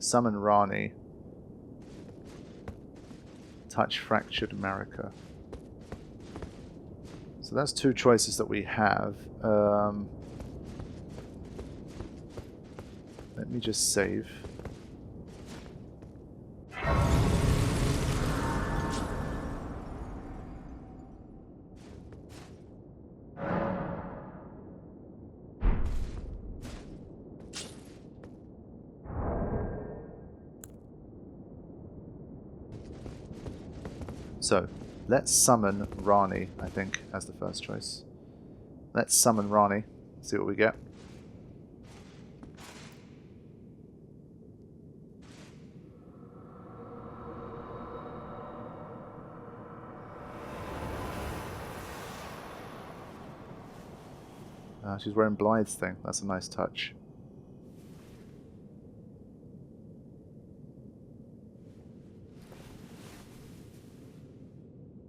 Summon Rani. Touch Fractured America. So that's two choices that we have. Let me just save. So, let's summon Rani, I think, as the first choice. Let's summon Rani, see what we get. She's wearing Blythe's thing, that's a nice touch.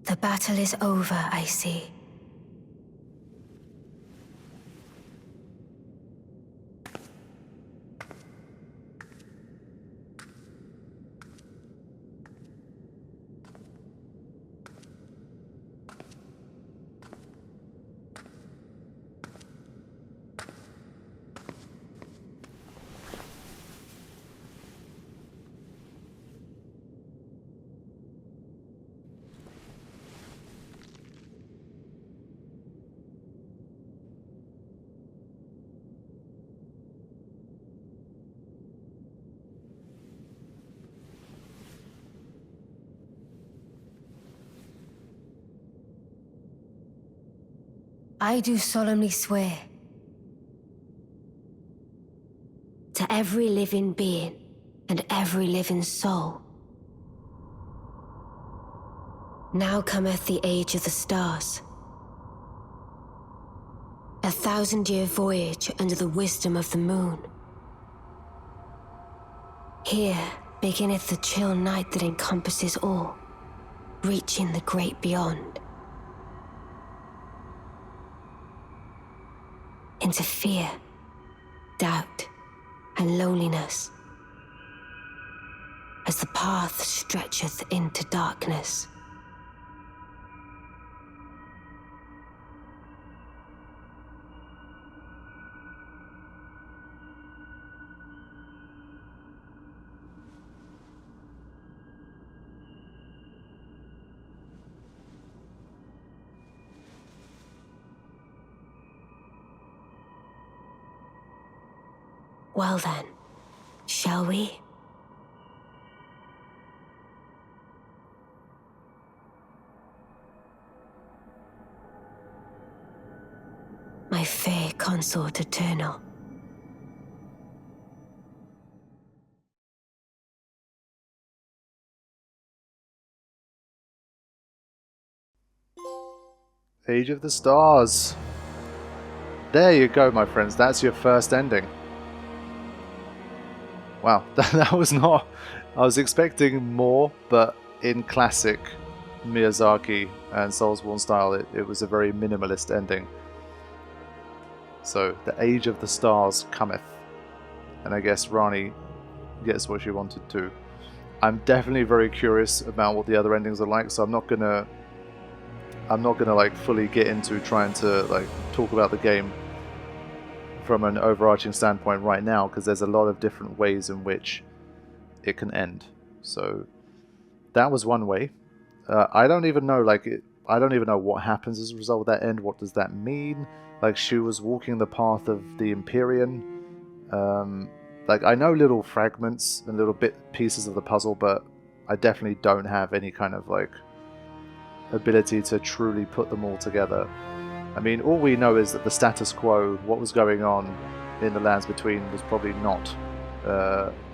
The battle is over, I see. I do solemnly swear to every living being and every living soul. Now cometh the age of the stars. 1,000-year voyage under the wisdom of the moon. Here beginneth the chill night that encompasses all, reaching the great beyond. Into fear, doubt, and loneliness, as the path stretcheth into darkness. Well then, shall we? My fair consort eternal. Age of the Stars. There you go, my friends. That's your first ending. Wow, that was not... I was expecting more, but in classic Miyazaki and Soulsborne style, it was a very minimalist ending. So, the Age of the Stars cometh. And I guess Rani gets what she wanted to. I'm definitely very curious about what the other endings are like, so I'm not gonna like fully get into trying to like talk about the game from an overarching standpoint right now, because there's a lot of different ways in which it can end. So that was one way. I don't even know I don't even know what happens as a result of that end. What does that mean? Like, she was walking the path of the Empyrean. Like, I know little fragments and little pieces of the puzzle, but I definitely don't have any kind of like ability to truly put them all together. I mean, all we know is that the status quo, what was going on in the lands between, was probably not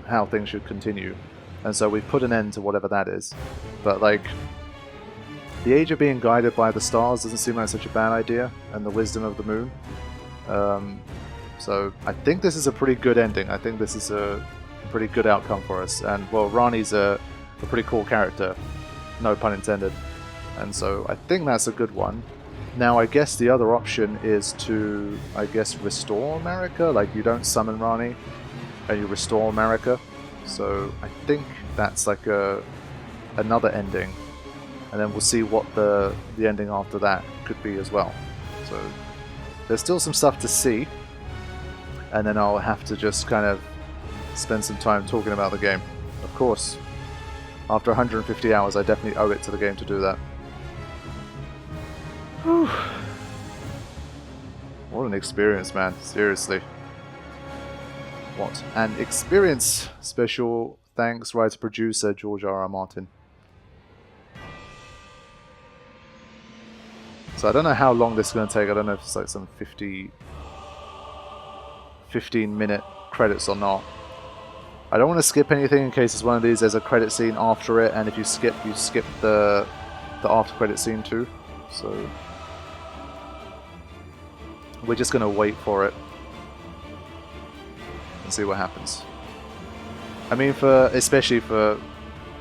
how things should continue. And so we put an end to whatever that is. But like, the age of being guided by the stars doesn't seem like such a bad idea, and the wisdom of the moon. So I think this is a pretty good ending. I think this is a pretty good outcome for us. And well, Rani's a pretty cool character, no pun intended. And so I think that's a good one. Now I guess the other option is to, I guess, restore America. Like, you don't summon Rani and you restore America. So I think that's like another ending, and then we'll see what the ending after that could be as well. So there's still some stuff to see, and then I'll have to just kind of spend some time talking about the game. Of course, after 150 hours, I definitely owe it to the game to do that. Whew. What an experience, man. Seriously. What an experience. Special thanks, writer-producer George R. Martin. So I don't know how long this is going to take. I don't know if it's like some 15-minute credits or not. I don't want to skip anything in case it's one of these. There's a credit scene after it, and if you skip the after credit scene too. So we're just going to wait for it and see what happens. I mean, especially for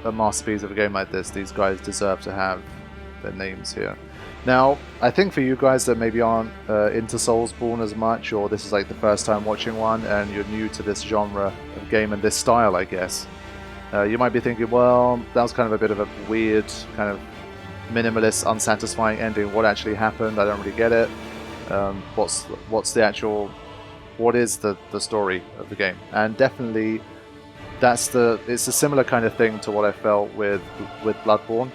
a masterpiece of a game like this, these guys deserve to have their names here. Now, I think for you guys that maybe aren't into Soulsborne as much, or this is like the first time watching one, and you're new to this genre of game and this style, I guess, you might be thinking, well, that was kind of a bit of a weird, kind of minimalist, unsatisfying ending. What actually happened? I don't really get it. What's the actual... What is the story of the game? And definitely, it's a similar kind of thing to what I felt with Bloodborne.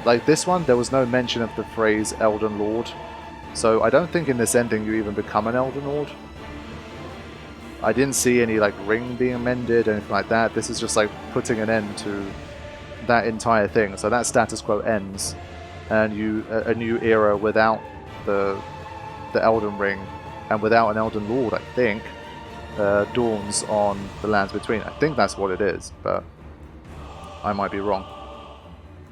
Like this one, there was no mention of the phrase Elden Lord, so I don't think in this ending you even become an Elden Lord. I didn't see any like ring being mended or anything like that. This is just like putting an end to that entire thing. So that status quo ends, and a new era without the Elden Ring and without an Elden Lord, I think, dawns on the lands between. I think that's what it is, but I might be wrong.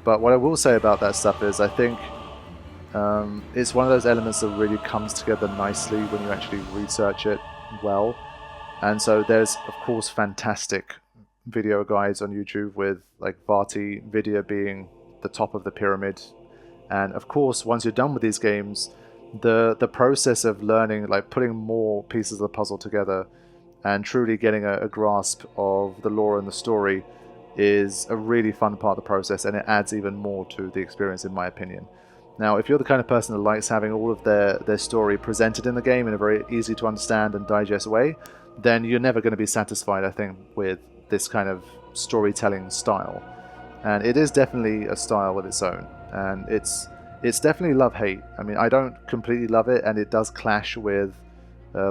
But what I will say about that stuff is I think it's one of those elements that really comes together nicely when you actually research it well. And so there's, of course, fantastic video guides on YouTube with like Vati Vidya being the top of the pyramid. And of course, once you're done with these games, the process of learning, like putting more pieces of the puzzle together and truly getting a grasp of the lore and the story is a really fun part of the process, and it adds even more to the experience, in my opinion. Now, if you're the kind of person that likes having all of their story presented in the game in a very easy to understand and digest way, then you're never going to be satisfied, I think, with this kind of storytelling style. And it is definitely a style with its own, and it's definitely love-hate. I mean, I don't completely love it, and it does clash with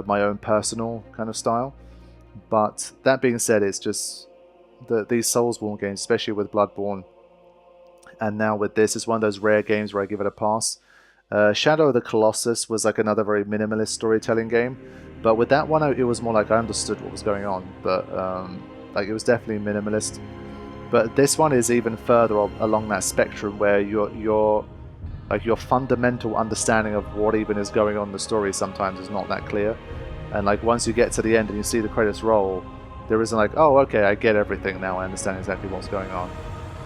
my own personal kind of style. But that being said, it's just these Soulsborne games, especially with Bloodborne, and now with this, it's one of those rare games where I give it a pass. Shadow of the Colossus was like another very minimalist storytelling game, but with that one, it was more like I understood what was going on, but like it was definitely minimalist. But this one is even further along that spectrum, where your fundamental understanding of what even is going on in the story sometimes is not that clear, and like once you get to the end and you see the credits roll, there isn't like, oh, okay, I get everything now, I understand exactly what's going on.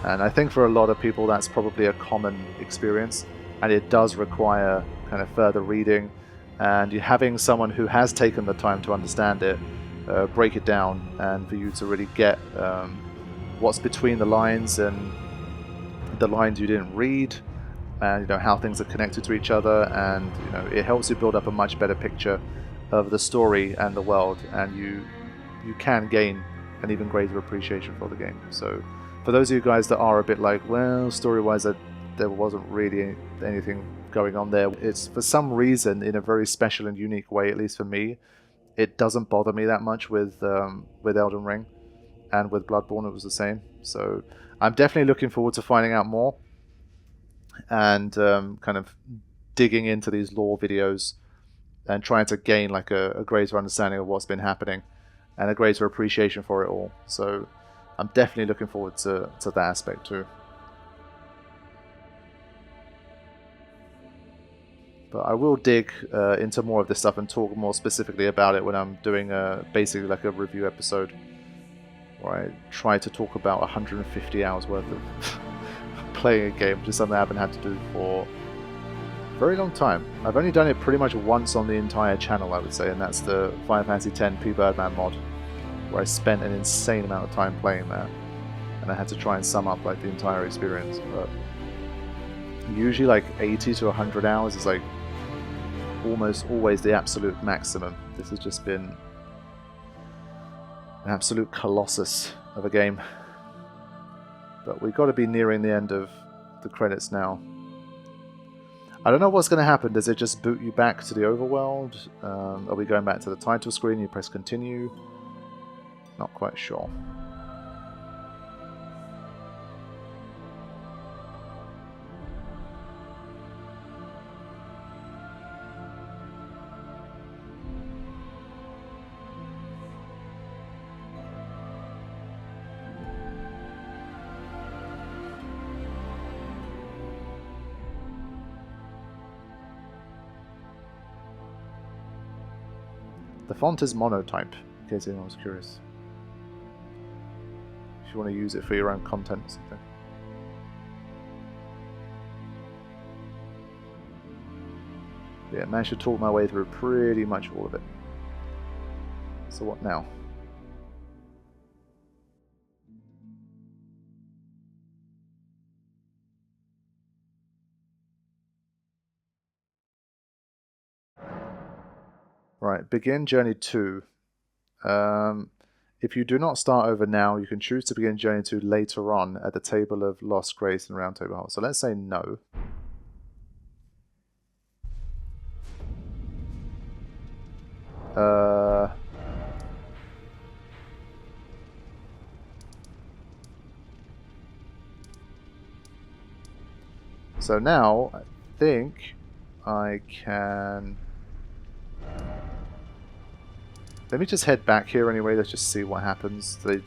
And I think for a lot of people that's probably a common experience, and it does require kind of further reading, and you having someone who has taken the time to understand it, break it down, and for you to really get what's between the lines and the lines you didn't read, and how things are connected to each other, and it helps you build up a much better picture of the story and the world, and you can gain an even greater appreciation for the game. So for those of you guys that are a bit like, well, story-wise there wasn't really anything going on there, it's for some reason, in a very special and unique way, at least for me, it doesn't bother me that much with Elden Ring, and with Bloodborne it was the same. So I'm definitely looking forward to finding out more and kind of digging into these lore videos and trying to gain like a greater understanding of what's been happening and a greater appreciation for it all. So I'm definitely looking forward to that aspect too. But I will dig into more of this stuff and talk more specifically about it when I'm doing basically like a review episode where I try to talk about 150 hours worth of playing a game, which is something I haven't had to do for a very long time. I've only done it pretty much once on the entire channel, I would say, and that's the Final Fantasy X P Birdman mod. where I spent an insane amount of time playing that, and I had to try and sum up like the entire experience. But usually like 80 to 100 hours is like almost always the absolute maximum. This has just been an absolute colossus of a game. But we've got to be nearing the end of the credits now. I don't know what's going to happen. Does it just boot you back to the overworld? Are we going back to the title screen? You press continue? Not quite sure. The font is monotype, in case anyone was curious. If you want to use it for your own content or something. Yeah, managed to talk my way through pretty much all of it. So what now? Right, begin Journey 2. If you do not start over now, you can choose to begin Journey 2 later on at the Table of Lost Grace and Round Table Hall. So let's say no. So now, I think I can... Let me just head back here anyway, let's just see what happens. I'm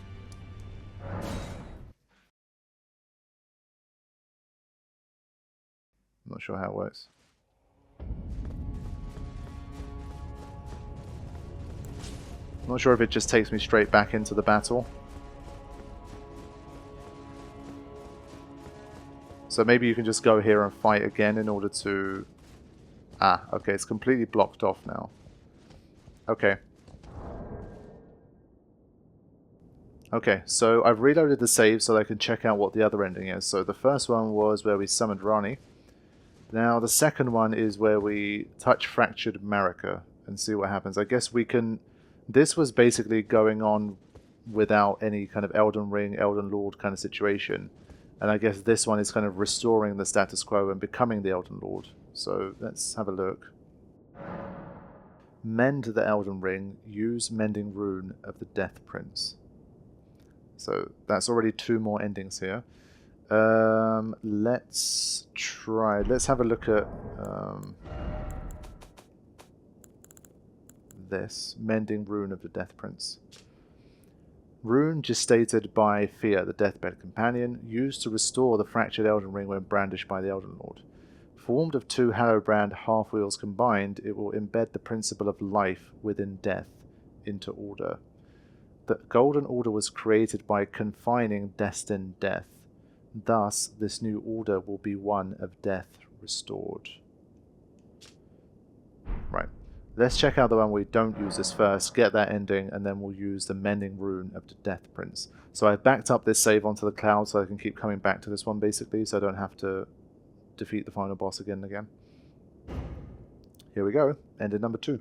not sure how it works. I'm not sure if it just takes me straight back into the battle. So maybe you can just go here and fight again in order to... Ah, okay, it's completely blocked off now. Okay. Okay, so I've reloaded the save so that I can check out what the other ending is. So the first one was where we summoned Ronnie. Now the second one is where we touch Fractured Marika and see what happens. I guess we can... This was basically going on without any kind of Elden Ring, Elden Lord kind of situation. And I guess this one is kind of restoring the status quo and becoming the Elden Lord. So let's have a look. Mend the Elden Ring. Use Mending Rune of the Death Prince. So that's already 2 more endings here. Let's try. Let's have a look at this Mending Rune of the Death Prince. Rune gestated by Fia, the deathbed companion, used to restore the fractured Elden Ring when brandished by the Elden Lord. Formed of 2 Hallowbrand half-wheels combined, it will embed the principle of life within death into order. The Golden Order was created by confining destined death. Thus, this new order will be one of death restored. Right. Let's check out the one we don't use this first, get that ending, and then we'll use the Mending Rune of the Death Prince. So I've backed up this save onto the cloud so I can keep coming back to this one basically, so I don't have to defeat the final boss again and again. Here we go, ending number 2.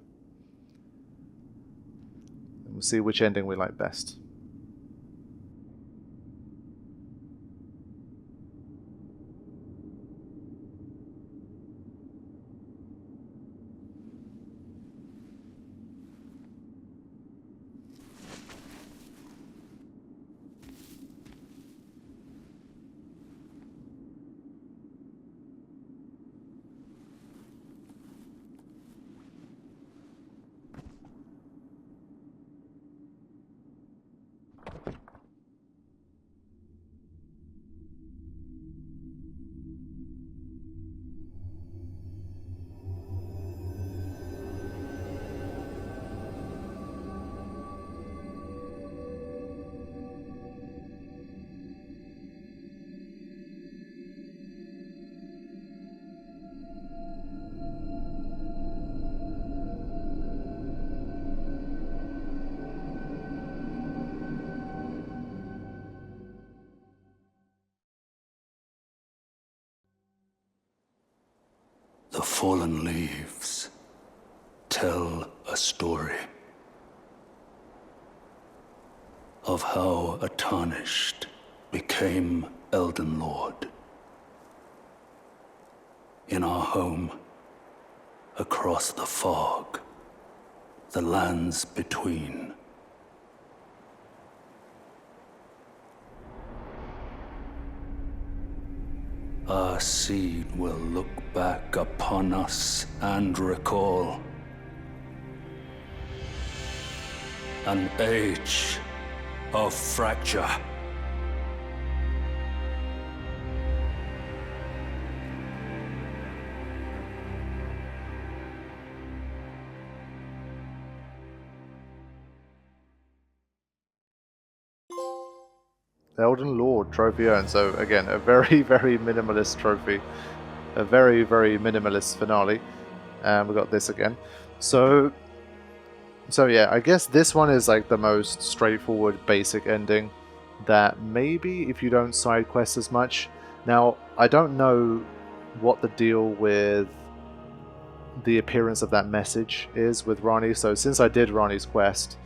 And we'll see which ending we like best. The fallen leaves tell a story of how a tarnished became Elden Lord. In our home, across the fog, the lands between. Our seed will look back upon us and recall an age of fracture. Elden Lord trophy earned. So again, a very, very minimalist trophy. A very, very minimalist finale. And we got this again. So yeah, I guess this one is like the most straightforward, basic ending that maybe if you don't side quest as much. Now, I don't know what the deal with the appearance of that message is with Ranni. So since I did Ranni's quest,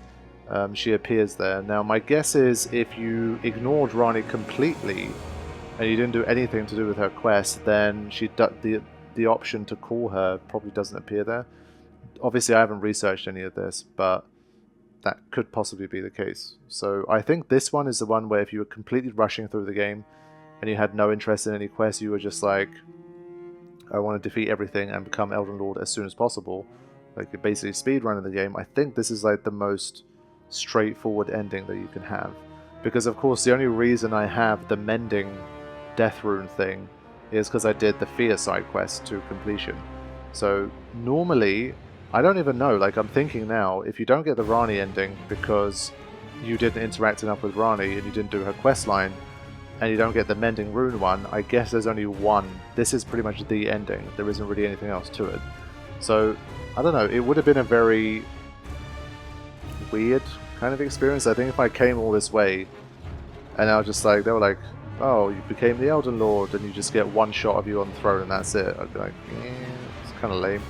she appears there. Now, my guess is if you ignored Ranni completely and you didn't do anything to do with her quest, then the option to call her probably doesn't appear there. Obviously, I haven't researched any of this, but that could possibly be the case. So I think this one is the one where if you were completely rushing through the game and you had no interest in any quests, you were just like, I want to defeat everything and become Elden Lord as soon as possible. Like, you're basically speedrunning the game. I think this is like the most straightforward ending that you can have. Because of course the only reason I have the mending death rune thing is because I did the fear side quest to completion. So normally, I don't even know, like I'm thinking now, if you don't get the Ranni ending because you didn't interact enough with Ranni and you didn't do her quest line, and you don't get the mending rune one, I guess there's only one. This is pretty much the ending. There isn't really anything else to it. So, I don't know, it would have been a very weird kind of experience. I think if I came all this way and I was just like, they were like, oh, you became the Elden Lord and you just get one shot of you on the throne and that's it, I'd be like, it's kind of lame.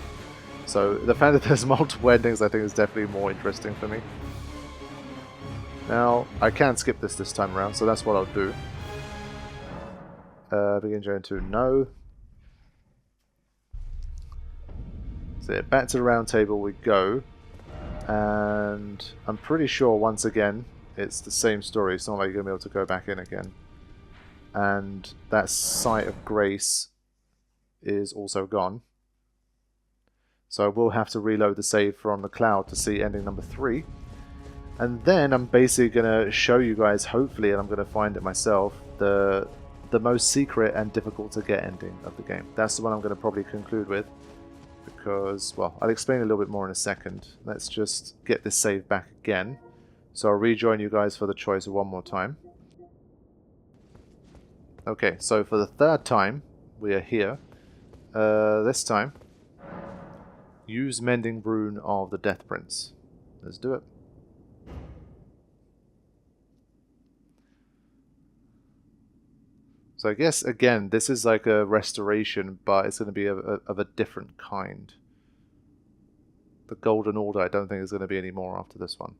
So the fact that there's multiple endings I think is definitely more interesting for me. Now, I can skip this time around, so that's what I'll do. Begin journey to no. So yeah, back to the round table we go. And I'm pretty sure once again it's the same story. It's not like you're going to be able to go back in again. And that Site of Grace is also gone. So I will have to reload the save from the cloud to see ending number 3. And then I'm basically going to show you guys, hopefully, and I'm going to find it myself, the most secret and difficult to get ending of the game. That's the one I'm going to probably conclude with. Because, well, I'll explain a little bit more in a second. Let's just get this save back again. So I'll rejoin you guys for the choice one more time. Okay, so for the third time, we are here. This time, use Mending Rune of the Death Prince. Let's do it. So I guess, again, this is like a restoration, but it's going to be of a different kind. The Golden Order, I don't think there's going to be any more after this one.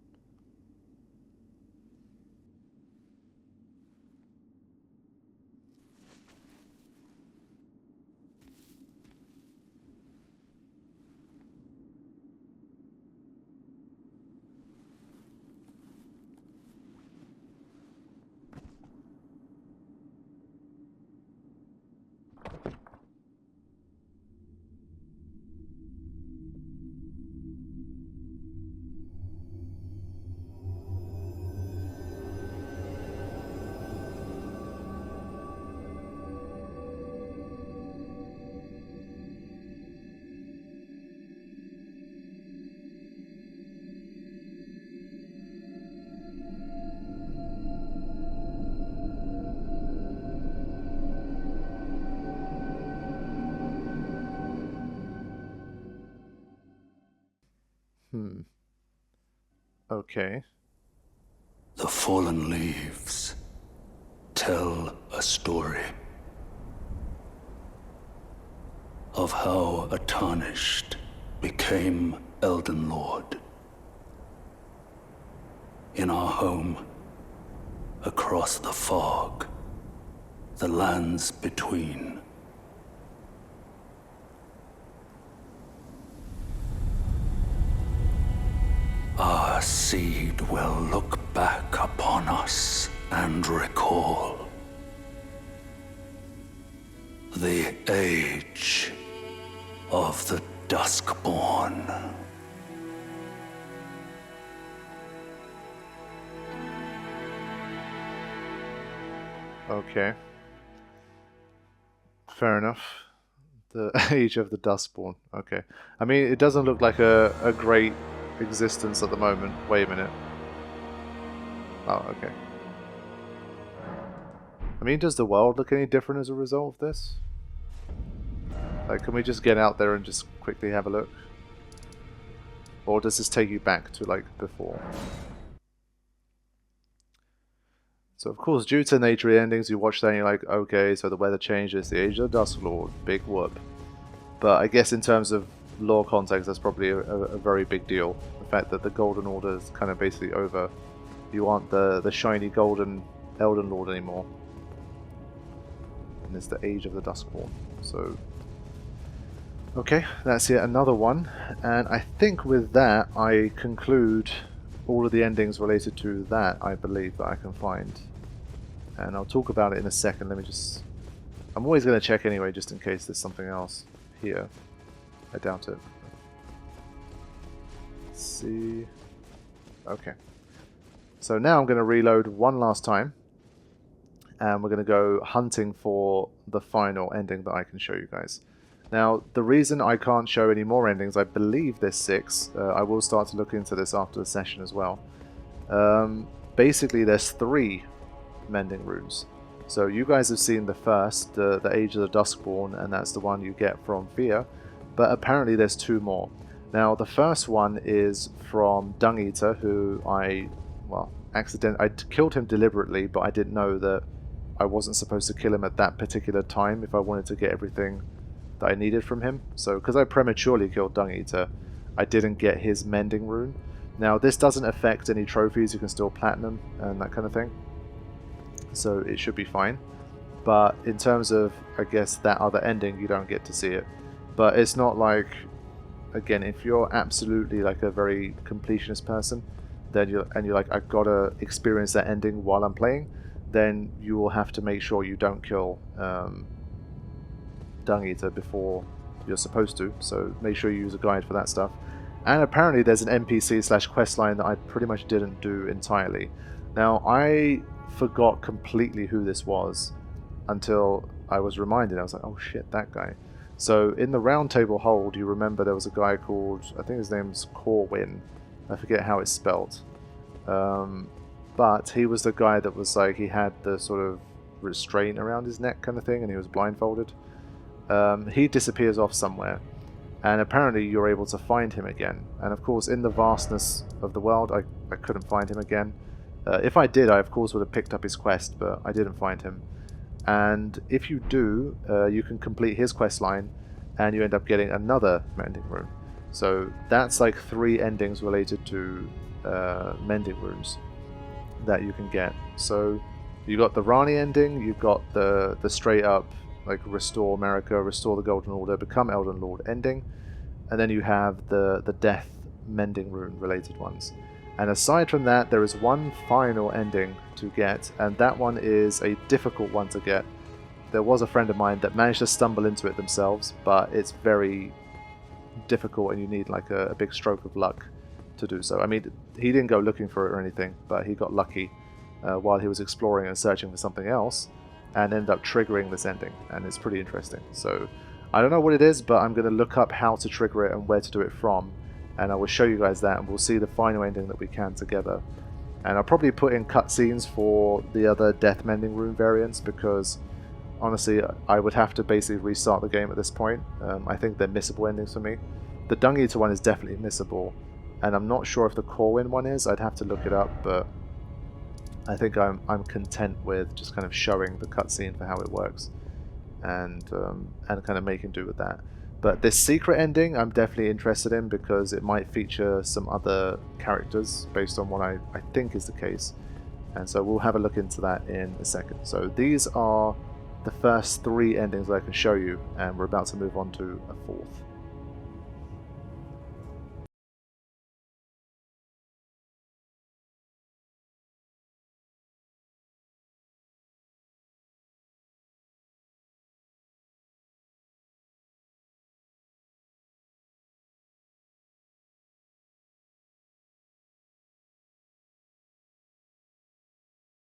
Okay. The fallen leaves tell a story of how a tarnished became Elden Lord. In our home, across the fog, the lands between. Our seed will look back upon us and recall the age of the duskborn. Okay. Fair enough. The age of the duskborn. Okay. I mean, it doesn't look like a great existence at the moment. Wait a minute. Oh, okay. I mean, does the world look any different as a result of this? Like, can we just get out there and just quickly have a look? Or does this take you back to, like, before? So, of course, due to the nature of the endings, you watch that and you're like, okay, so the weather changes, the age of the Dusk Lord, big whoop. But I guess in terms of lore context, that's probably a very big deal. The fact that the Golden Order is kind of basically over. You aren't the shiny golden Elden Lord anymore. And it's the age of the Duskborn. So, okay, that's yet another one. And I think with that, I conclude all of the endings related to that, I believe, that I can find. And I'll talk about it in a second. Let me just... I'm always going to check anyway, just in case there's something else here. I doubt it. Let's see... Okay. So now I'm going to reload one last time. And we're going to go hunting for the final ending that I can show you guys. Now, the reason I can't show any more endings, I believe there's 6. I will start to look into this after the session as well. Basically, there's 3 mending runes. So you guys have seen the first, the Age of the Duskborn, and that's the one you get from Fear. But apparently there's 2 more. Now, the first one is from Dung Eater, who I killed him deliberately, but I didn't know that I wasn't supposed to kill him at that particular time if I wanted to get everything that I needed from him. So, because I prematurely killed Dung Eater, I didn't get his mending rune. Now, this doesn't affect any trophies. You can still platinum and that kind of thing. So, it should be fine. But in terms of, I guess, that other ending, you don't get to see it. But it's not like, again, if you're absolutely like a very completionist person, then you're like, I've got to experience that ending while I'm playing, then you will have to make sure you don't kill Dung Eater before you're supposed to. So make sure you use a guide for that stuff. And apparently there's an NPC / quest line that I pretty much didn't do entirely. Now, I forgot completely who this was until I was reminded. I was like, oh shit, that guy. So in the Round Table Hold, you remember there was a guy called, I think his name's Corwin. I forget how it's spelled. But he was the guy that was like, he had the sort of restraint around his neck kind of thing, and he was blindfolded. He disappears off somewhere, and apparently you're able to find him again. And of course, in the vastness of the world, I couldn't find him again. If I did, I of course would have picked up his quest, but I didn't find him. And if you do, you can complete his quest line, and you end up getting another mending rune. So that's like 3 endings related to mending runes that you can get. So you got the Rani ending, you've got the straight up like restore America, restore the Golden Order, become Elden Lord ending, and then you have the death mending rune related ones. And aside from that, there is one final ending to get, and that one is a difficult one to get. There was a friend of mine that managed to stumble into it themselves, but it's very difficult and you need like a big stroke of luck to do so. I mean, he didn't go looking for it or anything, but he got lucky while he was exploring and searching for something else, and ended up triggering this ending, and it's pretty interesting. So I don't know what it is, but I'm going to look up how to trigger it and where to do it from, and I will show you guys that, and we'll see the final ending that we can together. And I'll probably put in cutscenes for the other death mending rune variants, because honestly I would have to basically restart the game at this point. I think they're missable endings for me. The Dung Eater one is definitely missable, and I'm not sure if the Corwin one is. I'd have to look it up, but I think I'm content with just kind of showing the cutscene for how it works, and kind of making do with that. But this secret ending I'm definitely interested in because it might feature some other characters based on what I think is the case. And so we'll have a look into that in a second. So these are the first 3 endings I can show you, and we're about to move on to a 4th.